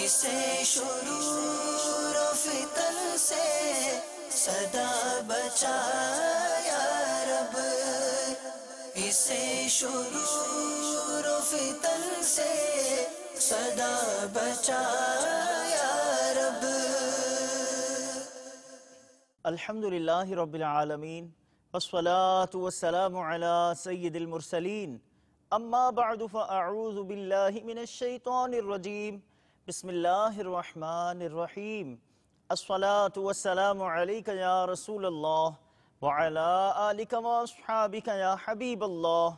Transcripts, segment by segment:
اسے شرور و فتن سے صدا بچا یا رب، اسے شرور و فتن سے صدا بچا یا رب۔ الحمدللہ رب العالمین والصلاة والسلام علی سید المرسلین، اما بعد فاعوذ باللہ من الشیطان الرجیم، بسم اللہ الرحمن الرحیم۔ الصلاة والسلام علیک یا رسول اللہ وعلی آلک واصحابک یا حبیب اللہ،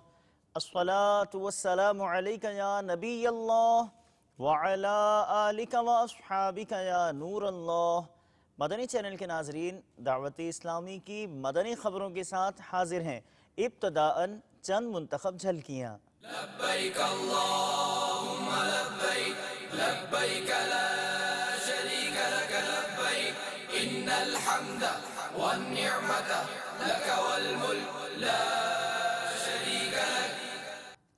الصلاة والسلام علیک یا نبی اللہ وعلی آلک واصحابک یا نور اللہ۔ مدنی چینل کے ناظرین، دعوت اسلامی کی مدنی خبروں کے ساتھ حاضر ہیں۔ ابتداءً چند منتخب جھلکیاں۔ لبیک اللہم لبیک، لبیک لا شریک لک لبیک، ان الحمد والنعمت لک والملک لا شریک لک۔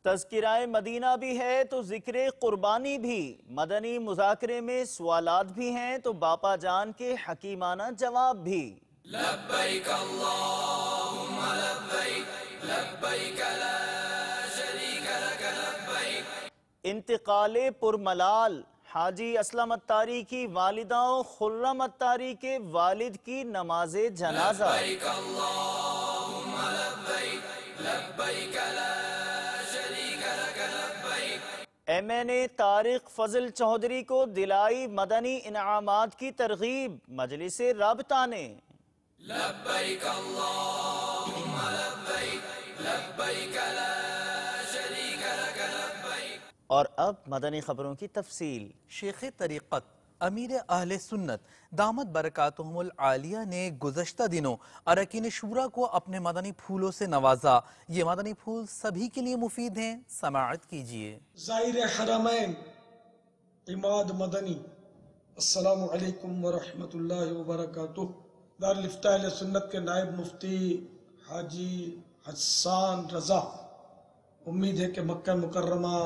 تذکرہ مدینہ بھی ہے تو ذکر قربانی بھی، مدنی مذاکرے میں سوالات بھی ہیں تو باپا جان کے حکیمانہ جواب بھی۔ لبیک اللہم لبیک، لبیک لا شریک لک لبیک۔ انتقال پرملال حاجی اسلم اتاری کی والدہ و خرم اتاری کے والد کی نماز جنازہ۔ لبیک اللہم لبیک، لبیک لا ایم این اے طارق فضل چودھری کو دلائی مدنی انعامات کی ترغیب مجلس رابطہ نے۔ لبیک اللہم لبیک، لبیک لا شریک لک لبیک۔ اور اب مدنی خبروں کی تفصیل۔ شیخ طریقت امیر اہل سنت دامت برکاتہم العالیہ نے گزشتہ دنوں اراکین شورا کو اپنے مدنی پھولوں سے نوازا۔ یہ مدنی پھول سبھی کے لیے مفید ہیں، سماعت کیجئے۔ زائر حرمین عماد مدنی، السلام علیکم ورحمۃ اللہ وبرکاتہ۔ دارالفتاح اہل سنت کے نائب مفتی حاجی حسان رضا، امید ہے کہ مکہ مکرمہ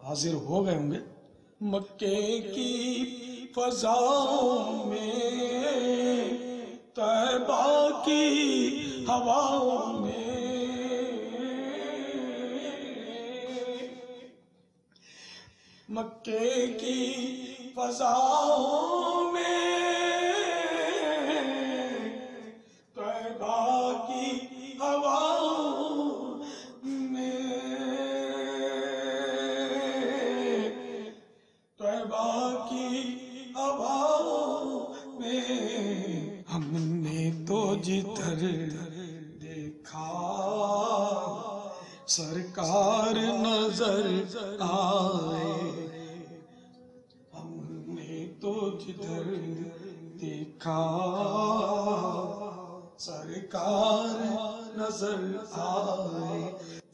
حاضر ہو گئے ہوں گے۔ مکے کی فضاؤں میں، طیبہ کی ہواؤں میں، مکے کی فضاؤں میں، طیبہ کی ہواؤں میں، طیبہ کی ہواؤں میں، ہم نے تو جدھر دیکھا سرکار نظر آئے، ہم نے تو جدھر دیکھا سرکار نظر آئے۔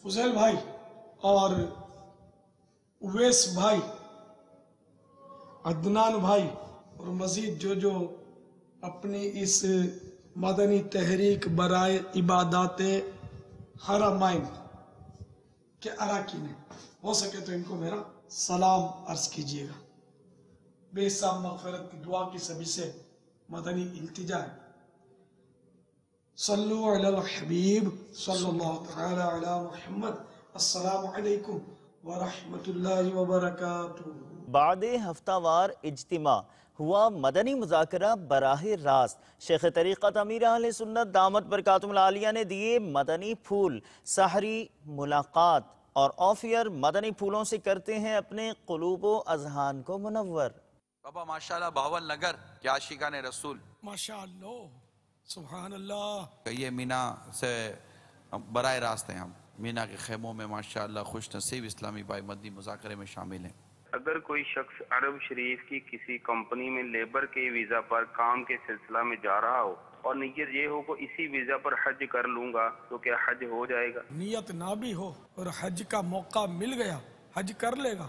فضیل بھائی اور اویس بھائی، عدنان بھائی اور مزید جو اپنی اس مدنی تحریک برائے عبادات حرمین کے اراکین ہیں، ہو سکے تو ان کو میرا سلام عرض کیجئے گا۔ بے حساب مغفرت کی دعا کی سبھی سے مدنی التجا ہے۔ صلو علی الحبیب صلی اللہ تعالی علی محمد۔ السلام علیکم ورحمۃ اللہ وبرکاتہ۔ بعد ہفتہ وار اجتماع ہوا مدنی مذاکرہ براہ راست۔ شیخ طریقت امیر اہل سنت دامت برکاتہم العالیہ نے دیے مدنی پھول۔ سحری ملاقات اور آف ایئر مدنی پھولوں سے کرتے ہیں اپنے قلوب و اذہان کو منور۔ بابا ماشاءاللہ باول نگر کیا عاشقان رسول، ماشاءاللہ سبحان اللہ۔ یہ مینا سے براہ راست ہیں، ہم مینا کے خیموں میں ماشاءاللہ خوش نصیب اسلامی بھائی مدنی مذاکرے میں شامل ہیں۔ اگر کوئی شخص عرب شریف کی کسی کمپنی میں لیبر کے ویزا پر کام کے سلسلہ میں جا رہا ہو اور نیت یہ ہو کہ اسی ویزا پر حج کر لوں گا تو کیا حج ہو جائے گا؟ نیت نہ بھی ہو اور حج کا موقع مل گیا، حج کر لے گا،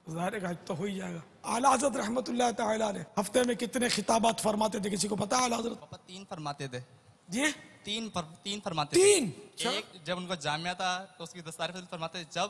ظاہر ہے کہ حج تو ہو ہی جائے گا۔ اعلیٰ حضرت رحمت اللہ تعالیٰ علیہ ہفتے میں کتنے خطابات فرماتے تھے، کسی کو پتا ہے اعلیٰ حضرت؟ پاپا 3 فرماتے تھے جی، 3 فرماتے تھے۔ 3 ایک جب ان کو جامعہ تھا تو اس کی دستار فضل فرماتے تھے، جب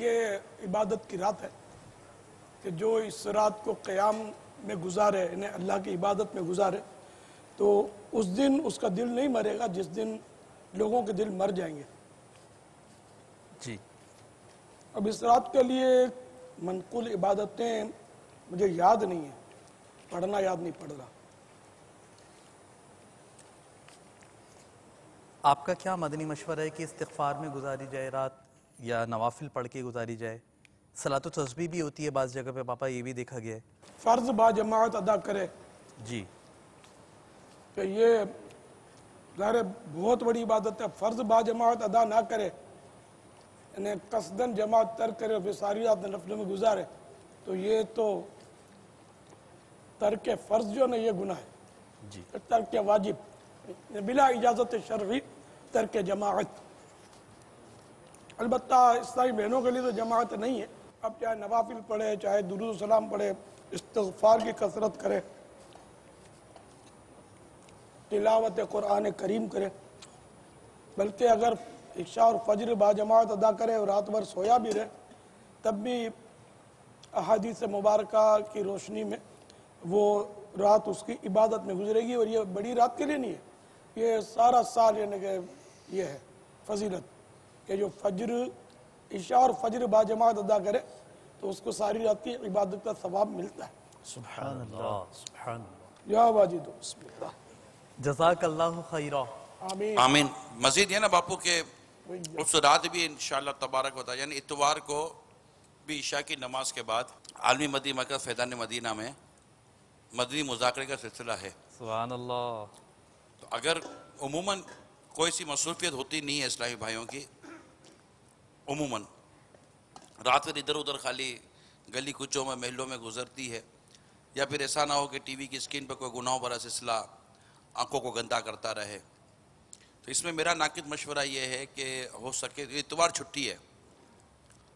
یہ عبادت کی رات ہے کہ جو اس رات کو قیام میں گزارے، انہیں اللہ کی عبادت میں گزارے، تو اس دن اس کا دل نہیں مرے گا جس دن لوگوں کے دل مر جائیں گے۔ جی اب اس رات کے لیے منقول عبادتیں مجھے یاد نہیں ہیں، پڑھنا یاد نہیں پڑ رہا۔ آپ کا کیا مدنی مشورہ ہے کہ استغفار میں گزاری جائے رات یا نوافل پڑھ کے گزاری جائے؟ صلاۃ و تسبیح بھی ہوتی ہے بعض جگہ پہ پاپا، یہ بھی دیکھا گیا ہے۔ فرض با جماعت ادا کرے جی کہ یہ ظاہر بہت بڑی عبادت ہے، فرض با جماعت ادا نہ کرے، انہیں قصدن جماعت ترک کرے اور پھر ساری رات نفلوں میں گزارے، تو یہ تو ترک فرض جو نا یہ گناہ ہے۔ جی ترک واجب بلا اجازت شرعی ترک جماعت، البتہ اسلامی بہنوں کے لیے تو جماعت نہیں ہے، اب چاہے نوافل پڑھے، چاہے درود و سلام پڑھے، استغفار کی کثرت کرے، تلاوت قرآن کریم کرے، بلکہ اگر عشاء اور فجر با جماعت ادا کرے اور رات بھر سویا بھی رہے تب بھی احادیث مبارکہ کی روشنی میں وہ رات اس کی عبادت میں گزرے گی، اور یہ بڑی رات کے لیے نہیں ہے، یہ سارا سال یعنی کہ یہ ہے فضیلت کہ جو فجر عشاء اور فجر با جماعت ادا کرے تو اس کو ساری رات کی عبادت کا ثواب ملتا ہے۔ سبحان اللہ سبحان اللہ، یا واجد بسم اللہ، جزاک اللہ خیرہ۔ آمین آمین۔ مزید یہ نا باپو کہ اس رات بھی انشاءاللہ تبارک و تعالی یعنی اتوار کو بھی عشاء کی نماز کے بعد عالمی مدنی مرکز فیضان مدینہ میں مدنی مذاکرے کا سلسلہ ہے۔ سبحان اللہ۔ تو اگر عموماً کوئی سی مصروفیت ہوتی نہیں ہے اسلامی بھائیوں کی، عموماً رات میں ادھر ادھر خالی گلی کوچوں میں محلوں میں گزرتی ہے، یا پھر ایسا نہ ہو کہ ٹی وی کی اسکرین پہ کوئی گناہوں بھرا سلسلہ آنکھوں کو گندا کرتا رہے، تو اس میں میرا ناقد مشورہ یہ ہے کہ ہو سکے اتوار چھٹی ہے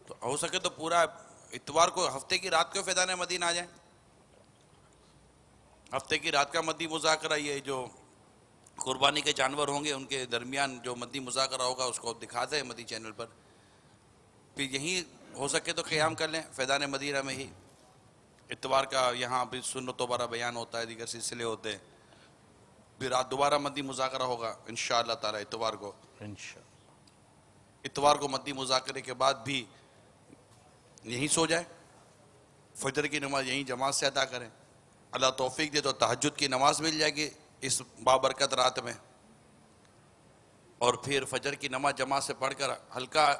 تو ہو سکے تو پورا اتوار کو ہفتے کی رات کو فیضان مدینہ آ جائیں، ہفتے کی رات کا مدنی مذاکرہ، یہ جو قربانی کے جانور ہوں گے ان کے درمیان جو مدنی مذاکرہ ہوگا اس کو دکھا دیں مدنی چینل پر، پھر یہیں ہو سکے تو قیام کر لیں فیضان مدینہ میں ہی، اتوار کا یہاں بھی سنت و برا بیان ہوتا ہے، دیگر سلسلے ہوتے ہیں، پھر رات دوبارہ مدنی مذاکرہ ہوگا انشاءاللہ تعالی اتوار کو، اتوار کو مدنی مذاکرے کے بعد بھی یہیں سو جائیں، فجر کی نماز یہیں جماعت سے ادا کریں، اللہ توفیق دے تو تہجد کی نماز مل جائے گی اس بابرکت رات میں، اور پھر فجر کی نماز جماعت سے پڑھ کر ہلکا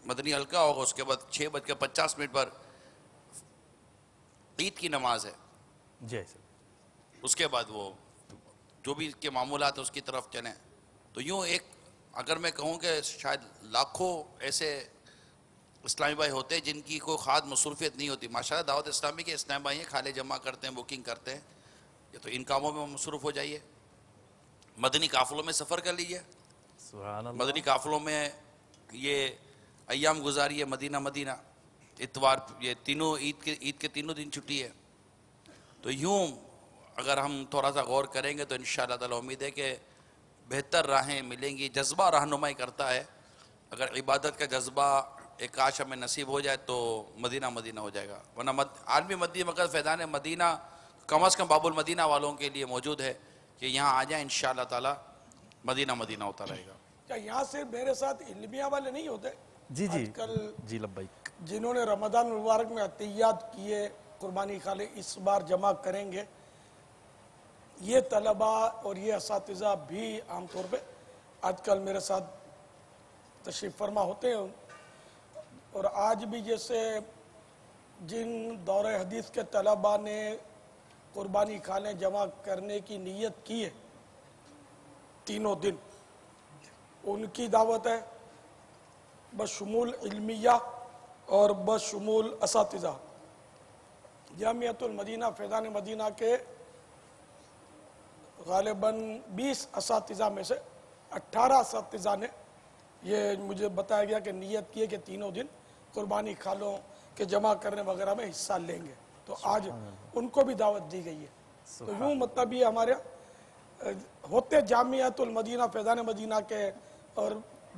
مدنی ہلکا ہوگا، اس کے بعد 6:50 پر عید کی نماز ہے، جیسے اس کے بعد وہ جو بھی کے معمولات ہیں اس کی طرف چلیں، تو یوں ایک اگر میں کہوں کہ شاید لاکھوں ایسے اسلامی بھائی ہوتے ہیں جن کی کوئی خاص مصروفیت نہیں ہوتی، ماشاءاللہ دعوت اسلامی کے اسلامی بھائی ہیں، کھالے جمع کرتے ہیں، بکنگ کرتے ہیں، یہ تو ان کاموں میں مصروف ہو جائیے، مدنی قافلوں میں سفر کر لیجئے، سبحان اللہ، مدنی قافلوں میں یہ ایام گزاری ہے، مدینہ مدینہ اتوار یہ تینوں عید کے تینوں دن چھٹی ہے، تو یوں اگر ہم تھوڑا سا غور کریں گے تو انشاءاللہ تعالی امید ہے کہ بہتر راہیں ملیں گی، جذبہ رہنمائی کرتا ہے، اگر عبادت کا جذبہ ایک کاش ہمیں نصیب ہو جائے تو مدینہ مدینہ ہو جائے گا، ورنہ عالمی مدنی مرکز فیضان مدینہ کم از کم باب المدینہ والوں کے لیے موجود ہے کہ یہاں آ جائیں انشاءاللہ تعالی مدینہ مدینہ ہوتا رہے گا۔ کیا یہاں سے میرے ساتھ علمیہ والے نہیں ہوتے؟ جی جی آج کل جی لبیک، جنہوں نے رمضان مبارک میں عطیات کیے قربانی کھالے اس بار جمع کریں گے، یہ طلبہ اور یہ اساتذہ بھی عام طور پہ آج کل میرے ساتھ تشریف فرما ہوتے ہیں، اور آج بھی جیسے جن دور حدیث کے طلبہ نے قربانی کھالے جمع کرنے کی نیت کی ہے تینوں دن، ان کی دعوت ہے بشمول علمیہ اور بشمول اساتذہ۔ جامعۃ المدینہ فیضان مدینہ کے غالباً 20 اساتذہ میں سے 18 اساتذہ نے یہ مجھے بتایا گیا کہ نیت کی ہے کہ تینوں دن قربانی کھالوں کے جمع کرنے وغیرہ میں حصہ لیں گے، تو آج ان کو بھی دعوت دی گئی ہے۔ تو یوں مطلب یہ ہمارے ہوتے جامعۃ المدینہ فیضان مدینہ کے اور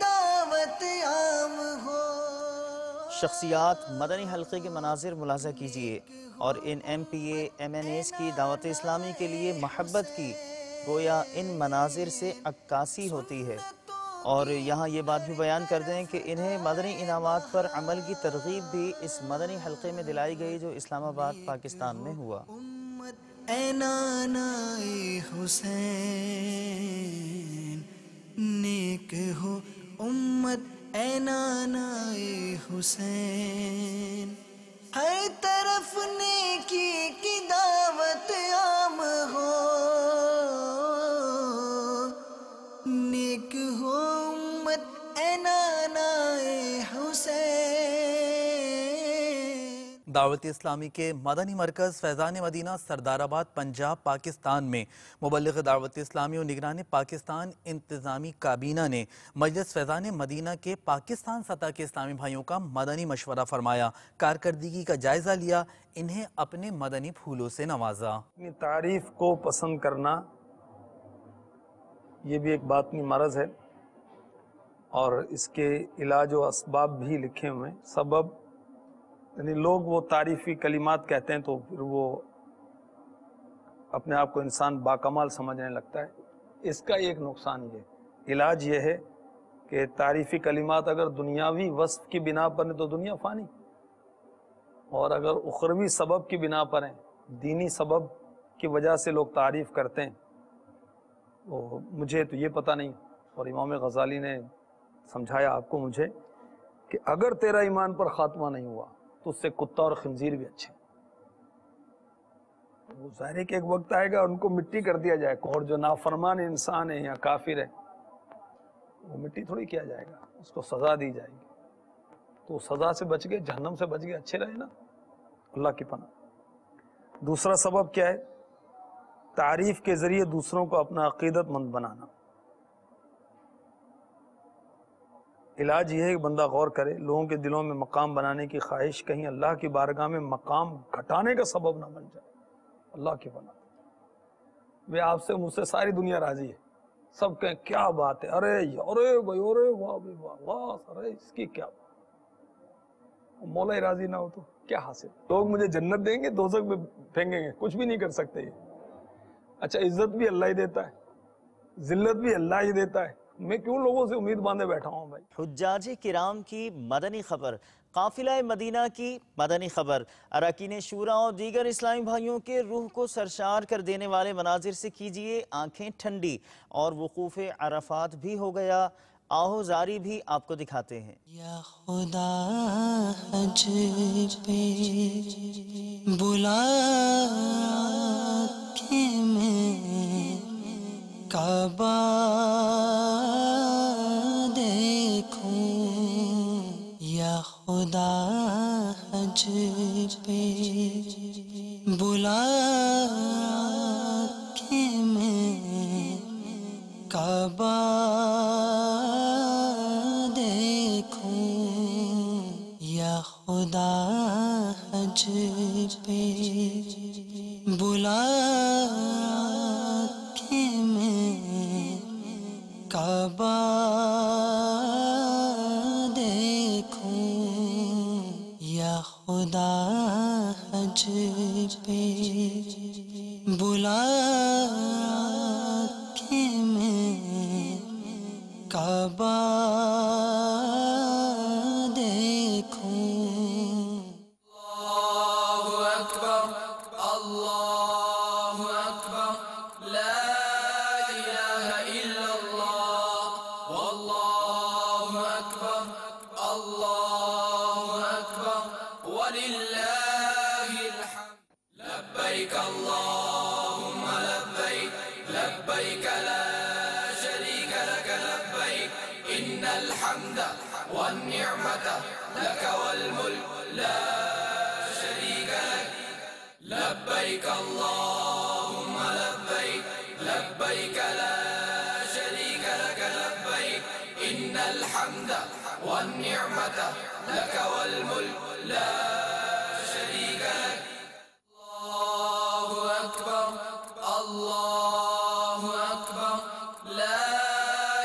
دعوت عام ہو. شخصیات مدنی حلقے کے مناظر ملاحظہ کیجئے اور ان MPA MNAs کی دعوت اسلامی کے لیے محبت کی گویا ان مناظر سے عکاسی ہوتی ہے. اور یہاں یہ بات بھی بیان کر دیں کہ انہیں مدنی انعامات پر عمل کی ترغیب بھی اس مدنی حلقے میں دلائی گئی جو اسلام آباد پاکستان میں ہوا. اے نانا حسین نیک ہو امت، اے نانا حسین ہر طرف نیکی کی دعوت عام ہو. نیک ہو امت، اے نانا حسین. دعوت اسلامی کے مدنی مرکز فیضان مدینہ سردار آباد پنجاب پاکستان میں مبلغ دعوت اسلامی و نگران پاکستان انتظامی کابینہ نے مجلس فیضان مدینہ کے پاکستان سطح کے اسلامی بھائیوں کا مدنی مشورہ فرمایا، کارکردگی کا جائزہ لیا، انہیں اپنے مدنی پھولوں سے نوازا. اپنی تعریف کو پسند کرنا یہ بھی ایک باطنی مرض ہے اور اس کے علاج و اسباب بھی لکھے ہوئے ہیں. سبب یعنی لوگ وہ تعریفی کلمات کہتے ہیں تو پھر وہ اپنے آپ کو انسان باکمال سمجھنے لگتا ہے. اس کا ایک نقصان یہ علاج یہ ہے کہ تعریفی کلمات اگر دنیاوی وصف کی بنا پر ہیں تو دنیا فانی، اور اگر اخروی سبب کی بنا پر ہیں، دینی سبب کی وجہ سے لوگ تعریف کرتے ہیں. مجھے تو یہ پتہ نہیں، اور امام غزالی نے سمجھایا آپ کو مجھے کہ اگر تیرا ایمان پر خاتمہ نہیں ہوا تو اس سے کتا اور خنزیر بھی اچھے. وہ ظاہر ہے کہ ایک وقت آئے گا ان کو مٹی کر دیا جائے گا، اور جو نافرمان انسان ہے یا کافر ہے وہ مٹی تھوڑی کیا جائے گا، اس کو سزا دی جائے گی. تو سزا سے بچ گئے، جہنم سے بچ گئے، اچھے رہے نا، اللہ کی پناہ. دوسرا سبب کیا ہے؟ تعریف کے ذریعے دوسروں کو اپنا عقیدت مند بنانا. علاج یہ ہے کہ بندہ غور کرے، لوگوں کے دلوں میں مقام بنانے کی خواہش کہیں اللہ کی بارگاہ میں مقام گھٹانے کا سبب نہ بن جائے. اللہ کی پناہ. وہ آپ سے مجھ سے ساری دنیا راضی ہے، سب کہیں کیا بات ہے، ارے بھائی، ارے واہ بھائی واہ واہ، ارے اس کی کیا بات. مولا ہی راضی نہ ہو تو کیا حاصل؟ لوگ مجھے جنت دیں گے، دوزخ میں پھینکیں گے، کچھ بھی نہیں کر سکتے یہ. اچھا عزت بھی اللہ ہی دیتا ہے، ذلت بھی اللہ ہی دیتا ہے، میں کیوں لوگوں سے امید باندھے بیٹھا ہوں بھائی. حجاج کرام کی مدنی خبر، قافلہ مدینہ کی مدنی خبر، اراکین شورا اور دیگر اسلامی بھائیوں کے روح کو سرشار کر دینے والے مناظر سے کیجئے آنکھیں ٹھنڈی، اور وقوف عرفات بھی ہو گیا. آہو زاری بھی آپ کو دکھاتے ہیں. یا خدا حج پہ بلا کے میں کعبہ دیکھوں، یا خدا حج پہ بلا کے میں کعبہ دیکھوں، یا خدا حج پہ بلا کے میں کعبہ دیکھوں، یا خدا حج پہ بلا کے میں کعبہ دیکھوں. اللہ اکبر اللہ اکبر لا الہ الا اللہ واللہ اکبر اللہ اکبر وللہ الحمد. لبیک اللہم لبیک لبیک لا شریک لک لبیک ان الحمد والنعمت لک والملک لا شریک لک. لبیک اللہم لبیک لبیک لا شریک لک لبیک ان الحمد والنعمت لک والملک لا شریک لک. اللہ اکبر اللہ اکبر لا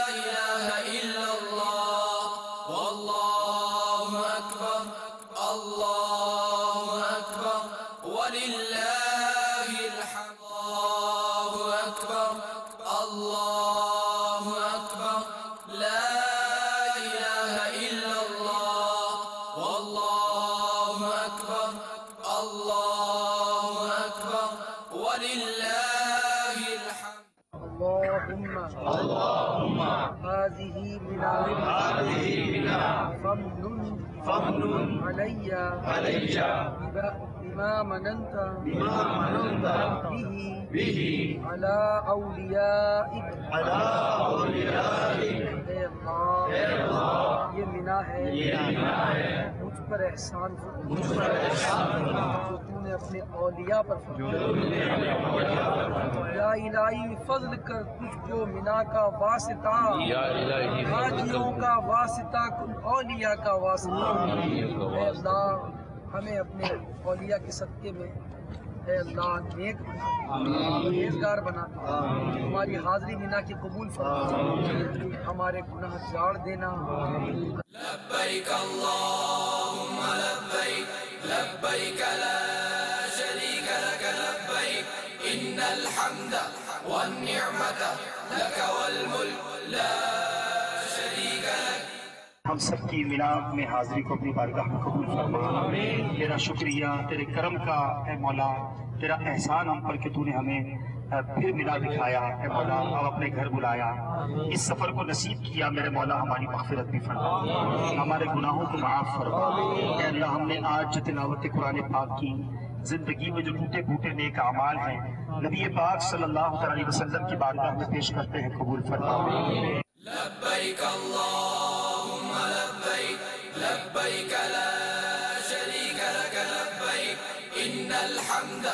الہ الا فمنن علي بما مننت به على أوليائك اے اللہ یہ منا ہے مجھ پر احسان جو تو نے اپنے اولیاء پر یا الہی فضل کر تجھ کو منا کا واسطہ حاجیوں کا واسطہ اولیاء کا واسطہ اے اللہ ہمیں اپنے اولیاء کے صدقے میں اے اللہ نیک پرہیزگار بنا ہماری حاضری منا کی قبول فرما ہمارے گناہ جھاڑ دینا لبیک اللہم لبیک لبیک لا شریک لک لبیک ان الحمد والنعمت لک والملک لا شریک لک ہم سب کی منا میں حاضری کو اپنی بارگاہ میں قبول فرما تیرا شکریہ تیرے کرم کا اے مولا تیرا احسان ہم پر کہ تو نے ہمیں پھر ملا دکھایا اے مولا اب اپنے گھر بلایا اس سفر کو نصیب کیا میرے مولا ہماری مغفرت بھی فرما ہمارے گناہوں کو معاف فرما اے اللہ ہم نے آج جو تلاوت قرآن پاک کی زندگی میں جو ٹوٹے پھوٹے نیک اعمال ہیں نبی پاک صلی اللہ علیہ وسلم کی بارگاہ میں پیش کرتے ہیں قبول فرما لبیک اللہم لبیک لبیک لا شریک لک لبیک ان الحمد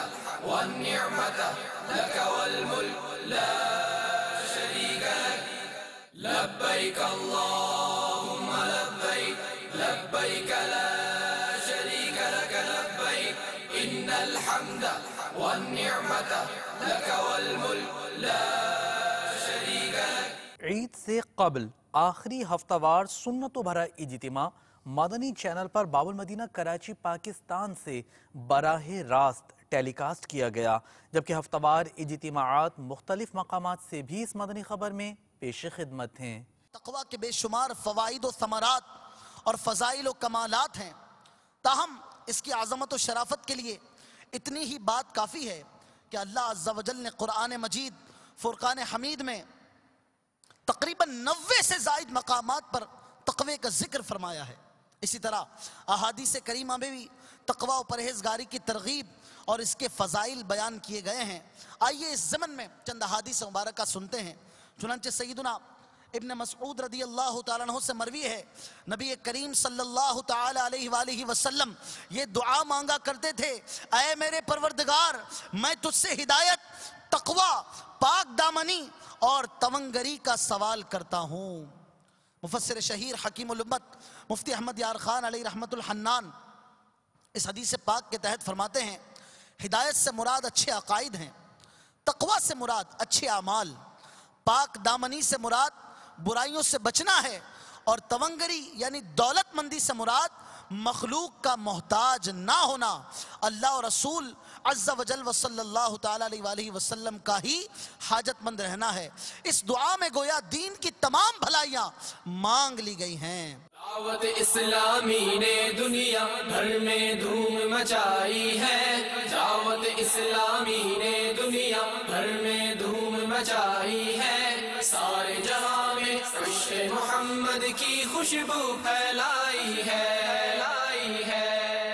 والنعمت لک والملک لا شریک لک لبیک اللہم لبیک لبیک لا شریک لک لبیک ان الحمد والنعمت لک والملک لا شریک لک عید سے قبل آخری ہفتہ وار سنت و بھرا اجتماع مدنی چینل پر باب المدینہ کراچی پاکستان سے براہ راست ٹیلی کاسٹ کیا گیا جبکہ ہفتہ وار اجتماعات مختلف مقامات سے بھی اس مدنی خبر میں پیش خدمت ہیں تقوی کے بے شمار فوائد و ثمرات اور فضائل و کمالات ہیں تاہم اس کی عظمت و شرافت کے لیے اتنی ہی بات کافی ہے کہ اللہ عز و جل نے قرآن مجید فرقان حمید میں تقریباً 90 سے زائد مقامات پر تقوی کا ذکر فرمایا ہے اسی طرح احادیث کریمہ میں بھی تقوی و پرہیزگاری کی ترغیب اور اس کے فضائل بیان کیے گئے ہیں آئیے اس ضمن میں چند احادیث مبارکہ سنتے ہیں چنانچہ سیدنا ابن مسعود رضی اللہ تعالیٰ عنہ سے مروی ہے نبی کریم صلی اللہ تعالیٰ علیہ وآلہ وسلم یہ دعا مانگا کرتے تھے اے میرے پروردگار میں تجھ سے ہدایت تقوی پاک دامنی اور تونگری کا سوال کرتا ہوں مفسر شہیر حکیم الامت مفتی احمد یار خان علیہ رحمت الحنان اس حدیث پاک کے تحت فرماتے ہیں ہدایت سے مراد اچھے عقائد ہیں تقوی سے مراد اچھے اعمال پاک دامنی سے مراد برائیوں سے بچنا ہے اور تونگری یعنی دولت مندی سے مراد مخلوق کا محتاج نہ ہونا اللہ اور رسول عز و جل و صلی اللہ تعالیٰ علیہ وآلہ وسلم کا ہی حاجت مند رہنا ہے اس دعا میں گویا دین کی تمام بھلائیاں مانگ لی گئی ہیں دعوت اسلامی نے دنیا بھر میں دھوم مچائی ہے دعوت اسلامی نے دنیا بھر میں دھوم مچائی ہے سارے جہاں میں عشق محمد کی خوشبو پھیلائی ہے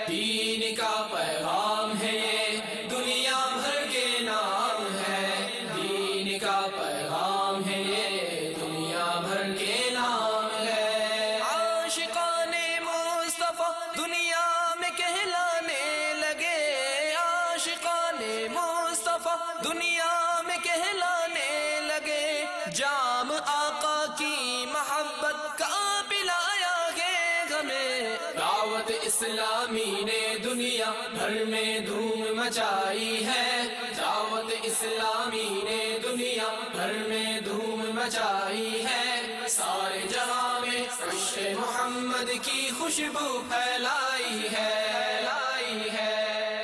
دین کا پیغام ہے دنیا بھر کے نام ہے دین کا پیغام ہے دنیا بھر کے نام ہے عاشقان مصطفیٰ دنیا میں کہلانے لگے عاشقان مصطفیٰ دنیا میں کہلانے لگے جام آقا کی محبت کا پلایا گے ہمیں دعوت اسلامی نے دنیا بھر میں دھوم مچائی ہے دعوت اسلامی نے دنیا بھر میں دھوم مچائی ہے سارے جہاں میں عشق محمد کی خوشبو پھیلائی ہے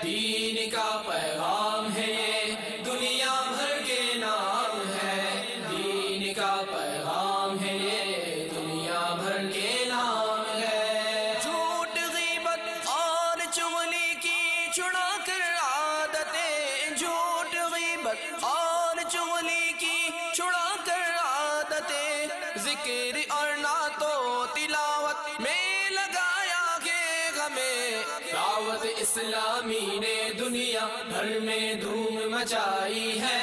دین کا پیغام ہے دنیا بھر کے نام ہے دین کا پیغام ہے دنیا بھر کے نام ہے جھوٹ غیبت اور چغلی کی چھڑا کر عادتیں جھوٹ غیبت اور چغلی کی چھڑا کر عادتیں ذکر اور نعت و تلاوت میں اسلامی نے دنیا بھر میں دھوم مچائی ہے،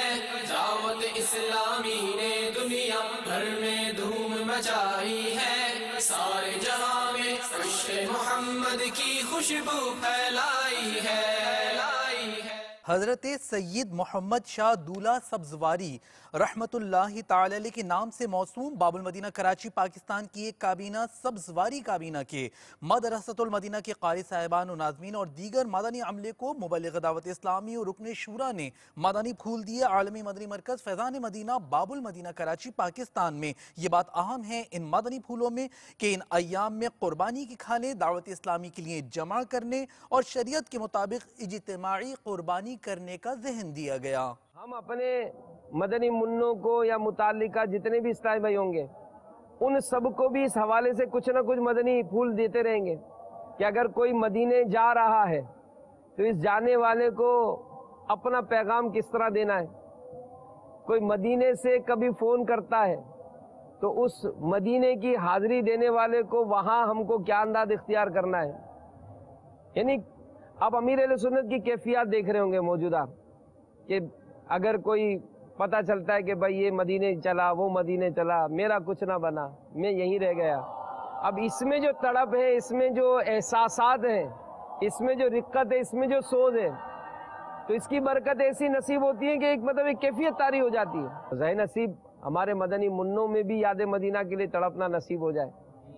دعوت اسلامی نے دنیا بھر میں دھوم مچائی ہے، سارے جہاں میں عشق محمد کی خوشبو پھیلائی ہے۔ حضرت سید محمد شاہ دولہ سبزواری رحمت اللہ تعالی علیہ کے نام سے موسوم باب المدینہ کراچی پاکستان کی ایک کابینہ سبزواری کابینہ کے مدرسۃ المدینہ کے قاری صاحبان و ناظمین اور دیگر مدنی عملے کو مبلغ دعوت اسلامی اور رکن شورا نے مدنی پھول دیے۔ عالمی مدنی مرکز فیضان مدینہ باب المدینہ کراچی پاکستان میں یہ بات اہم ہے ان مدنی پھولوں میں کہ ان ایام میں قربانی کی کھالیں دعوت اسلامی کے لیے جمع کرنے اور شریعت کے مطابق اجتماعی قربانی کرنے کا ذہن دیا گیا۔ ہم اپنے مدنی منوں کو یا متعلقہ جتنے بھی اسلامی بھائی ہوں گے ان سب کو بھی اس حوالے سے کچھ نہ کچھ مدنی پھول دیتے رہیں گے کہ اگر کوئی مدینے جا رہا ہے تو اس جانے والے کو اپنا پیغام کس طرح دینا ہے، کوئی مدینے سے کبھی فون کرتا ہے تو اس مدینے کی حاضری دینے والے کو وہاں ہم کو کیا انداز اختیار کرنا ہے۔ یعنی اب امیر اہل سنت کی کیفیات دیکھ رہے ہوں گے موجودہ کہ اگر کوئی پتہ چلتا ہے کہ بھائی یہ مدینے چلا وہ مدینے چلا میرا کچھ نہ بنا میں یہیں رہ گیا، اب اس میں جو تڑپ ہے، اس میں جو احساسات ہیں، اس میں جو رقت ہے، اس میں جو سوز ہے، تو اس کی برکت ایسی نصیب ہوتی ہے کہ ایک مطلب ایک کیفیت طاری ہو جاتی ہے۔ ظاہر نصیب ہمارے مدنی منوں میں بھی یاد مدینہ کے لیے تڑپنا نصیب ہو جائے،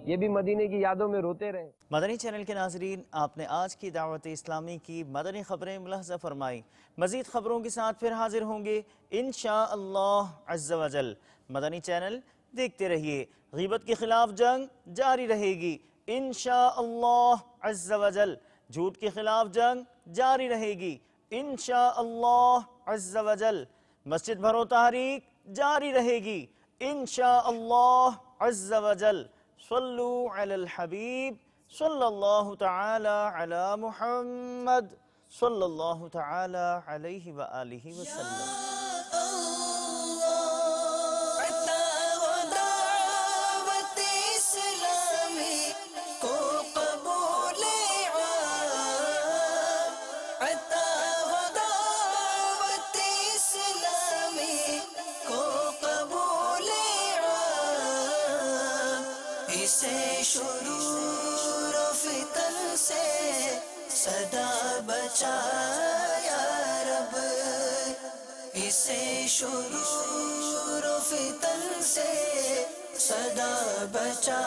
یہ بھی مدینے کی یادوں میں روتے رہیں۔ مدنی چینل کے ناظرین، آپ نے آج کی دعوت اسلامی کی مدنی خبریں ملاحظہ فرمائی۔ مزید خبروں کے ساتھ پھر حاضر ہوں گے انشاءاللہ عز و جل۔ مدنی چینل دیکھتے رہیے، غیبت کے خلاف جنگ جاری رہے گی انشاءاللہ عز و جل، جھوٹ کے خلاف جنگ جاری رہے گی انشاءاللہ عز و جل، مسجد بھرو تحریک جاری رہے گی انشاءاللہ عز و جل۔ صلو علی الحبیب صلی اللہ تعالی علی محمد صلی اللہ تعالی علیہ وآلہ وسلم۔ شرور و فتن سے صدا بچا یا رب، اسے شرور و فتن سے صدا بچا